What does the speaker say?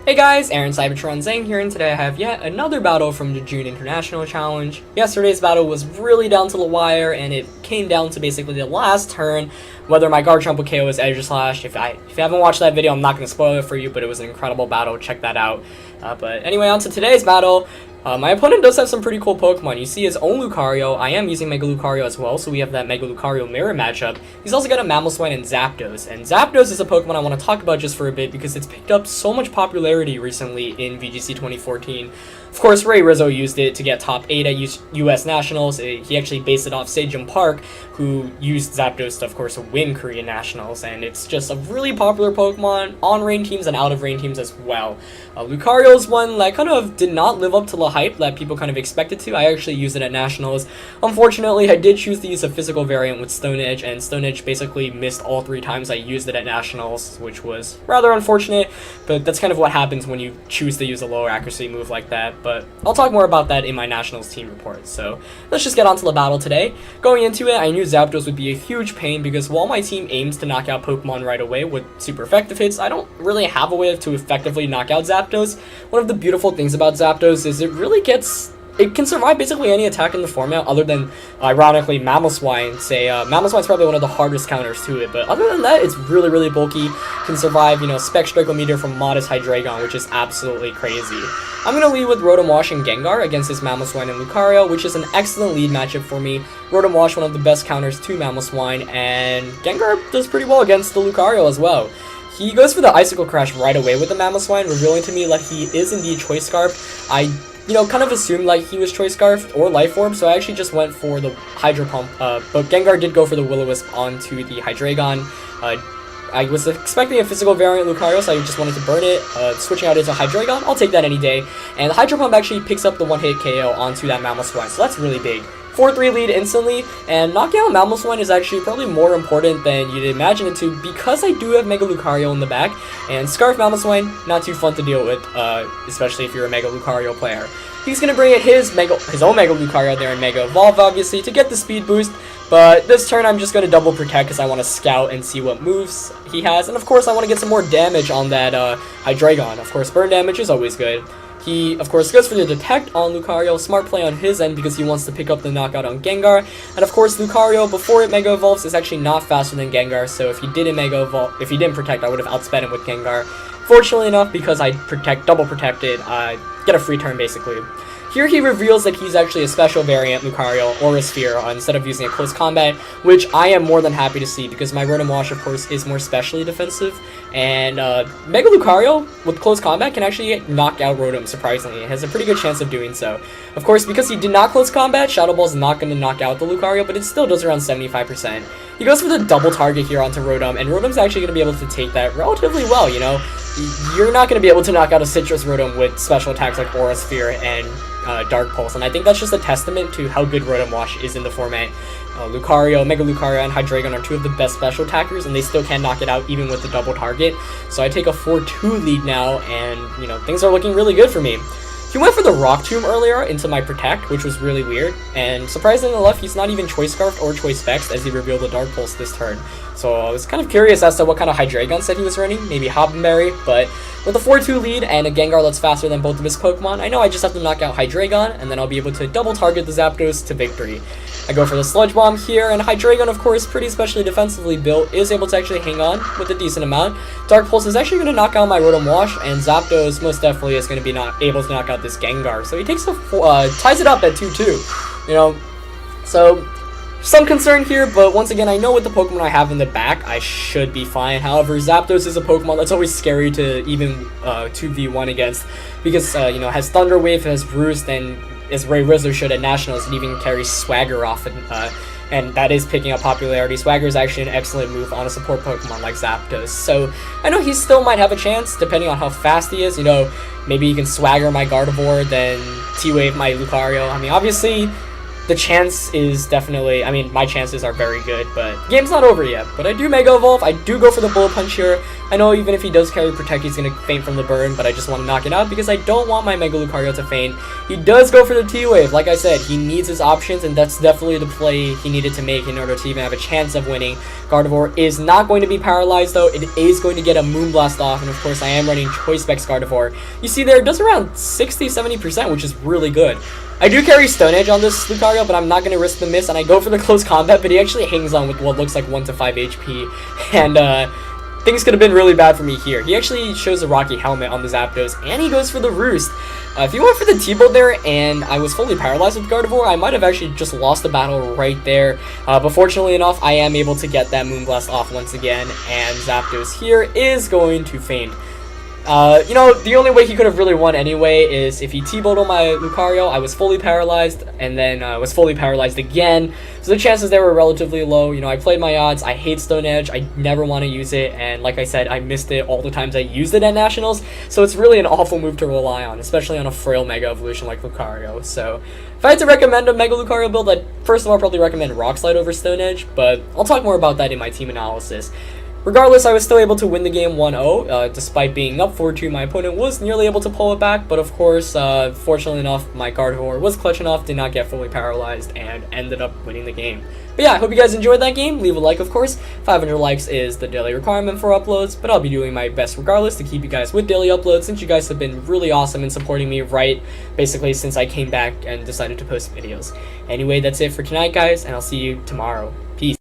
Hey guys, Aaron Cybertron Zang here, and today I have yet another battle from the June International Challenge. Yesterday's battle was really down to the wire, and it came down to basically the last turn, whether my Garchomp would KO his Edge Slash. If you haven't watched that video, I'm not going to spoil it for you, but it was an incredible battle. Check that out. But anyway, on to today's battle. My opponent does have some pretty cool Pokemon. You see his own Lucario. I am using Mega Lucario as well, so we have that Mega Lucario mirror matchup. He's also got a Mamoswine and Zapdos. And Zapdos is a Pokemon I want to talk about just for a bit because it's picked up so much popularity recently in VGC 2014. Of course, Ray Rizzo used it to get top 8 at US Nationals. He actually based it off Sejong Park, who used Zapdos to, of course, win Korean Nationals. And it's just a really popular Pokemon on rain teams and out of rain teams as well. Lucario is one that kind of did not live up to the hype that people kind of expected to. I actually used it at Nationals. Unfortunately, I did choose to use a physical variant with Stone Edge, and Stone Edge basically missed all 3 times I used it at Nationals, which was rather unfortunate, but that's kind of what happens when you choose to use a lower accuracy move like that. But I'll talk more about that in my Nationals team report. So let's just get on to the battle today. Going into it, I knew Zapdos would be a huge pain because while my team aims to knock out Pokemon right away with super effective hits, I don't really have a way to effectively knock out Zapdos. One of the beautiful things about Zapdos is it can survive basically any attack in the format other than, ironically, Mamoswine. Mamoswine's probably one of the hardest counters to it, but other than that, it's really, really bulky. Can survive, Spec Strike Meteor from Modest Hydreigon, which is absolutely crazy. I'm going to lead with Rotom Wash and Gengar against his Mamoswine and Lucario, which is an excellent lead matchup for me. Rotom Wash, one of the best counters to Mamoswine, and Gengar does pretty well against the Lucario as well. He goes for the Icicle Crash right away with the Mamoswine, revealing to me that he is indeed Choice Scarf. I kind of assumed like he was Choice Scarf or Life Orb, so I actually just went for the Hydro Pump, but Gengar did go for the Will-O-Wisp onto the Hydreigon. I was expecting a physical variant Lucario, so I just wanted to burn it, switching out into Hydreigon. I'll take that any day, and the Hydro Pump actually picks up the one-hit KO onto that Mamoswine, so that's really big. 4-3 lead instantly, and knocking out Mamoswine is actually probably more important than you'd imagine it to because I do have Mega Lucario in the back, and Scarf Mamoswine, not too fun to deal with, especially if you're a Mega Lucario player. He's going to bring in his own Mega Lucario there and Mega Evolve, obviously, to get the speed boost, but this turn I'm just going to double protect because I want to scout and see what moves he has, and of course I want to get some more damage on that Hydreigon. Of course, burn damage is always good. He, of course, goes for the Detect on Lucario, smart play on his end because he wants to pick up the knockout on Gengar. And of course, Lucario, before it Mega Evolves, is actually not faster than Gengar, so if he didn't protect, I would have outsped him with Gengar. Fortunately enough, because I double protected, I get a free turn basically. Here he reveals that he's actually a special variant Lucario, or a Sphere, instead of using a close combat, which I am more than happy to see because my Rotom Wash, of course, is more specially defensive, and Mega Lucario with close combat can actually knock out Rotom, surprisingly. It has a pretty good chance of doing so. Of course, because he did not close combat, Shadow Ball is not going to knock out the Lucario, but it still does around 75%. He goes for the double target here onto Rotom, and Rotom's actually going to be able to take that relatively well, You're not going to be able to knock out a Citrus Rotom with special attacks like Aura Sphere and Dark Pulse, and I think that's just a testament to how good Rotom Wash is in the format. Lucario, Mega Lucario, and Hydreigon are 2 of the best special attackers, and they still can knock it out even with the double target. So I take a 4-2 lead now, and, things are looking really good for me. He went for the Rock Tomb earlier into my Protect, which was really weird, and surprisingly enough, he's not even Choice Scarfed or Choice Vexed as he revealed the Dark Pulse this turn. So I was kind of curious as to what kind of Hydreigon set he was running, maybe Hobbenberry, but with a 4-2 lead and a Gengar that's faster than both of his Pokemon, I know I just have to knock out Hydreigon, and then I'll be able to double target the Zapdos to victory. I go for the Sludge Bomb here, and Hydreigon, of course, pretty specially defensively built, is able to actually hang on with a decent amount. Dark Pulse is actually going to knock out my Rotom Wash, and Zapdos most definitely is going to be not able to knock out this Gengar. So he takes ties it up at 2-2, So some concern here, but once again, I know with the Pokemon I have in the back, I should be fine. However, Zapdos is a Pokemon that's always scary to even 2v1 against because, has Thunder Wave, has Roost, and as Ray Rizzo should at Nationals, it even carries Swagger off, and that is picking up popularity. Swagger is actually an excellent move on a support Pokemon like Zapdos. So I know he still might have a chance, depending on how fast he is. Maybe he can Swagger my Gardevoir, then T-Wave my Lucario. I mean, obviously, the chance is definitely, my chances are very good, but game's not over yet. But I do Mega Evolve, I do go for the Bullet Punch here, I know even if he does carry Protect, he's going to faint from the burn, but I just want to knock it out because I don't want my Mega Lucario to faint. He does go for the T-Wave. Like I said, he needs his options, and that's definitely the play he needed to make in order to even have a chance of winning. Gardevoir is not going to be paralyzed, though. It is going to get a Moonblast off, and of course, I am running Choice Specs Gardevoir. You see there, it does around 60-70%, which is really good. I do carry Stone Edge on this Lucario, but I'm not going to risk the miss, and I go for the close combat, but he actually hangs on with what looks like 1 to 5 HP, and things could have been really bad for me here. He actually shows a Rocky Helmet on the Zapdos, and he goes for the Roost. If he went for the T-Bolt there, and I was fully paralyzed with Gardevoir, I might have actually just lost the battle right there. But fortunately enough, I am able to get that Moonblast off once again, and Zapdos here is going to faint. You know, the only way he could have really won anyway is if he T-Bolt on my Lucario. I was fully paralyzed, and then was fully paralyzed again. So the chances there were relatively low. You know, I played my odds. I hate Stone Edge. I never want to use it, and like I said, I missed it all the times I used it at Nationals. So it's really an awful move to rely on, especially on a frail Mega Evolution like Lucario. So if I had to recommend a Mega Lucario build, I'd first of all probably recommend Rock Slide over Stone Edge, but I'll talk more about that in my team analysis. Regardless, I was still able to win the game 1-0, despite being up 4-2. My opponent was nearly able to pull it back, but of course, fortunately enough, my Gardevoir was clutch enough, did not get fully paralyzed, and ended up winning the game. But yeah, I hope you guys enjoyed that game. Leave a like, of course. 500 likes is the daily requirement for uploads, but I'll be doing my best regardless to keep you guys with daily uploads, since you guys have been really awesome in supporting me basically since I came back and decided to post videos. Anyway, that's it for tonight, guys, and I'll see you tomorrow. Peace.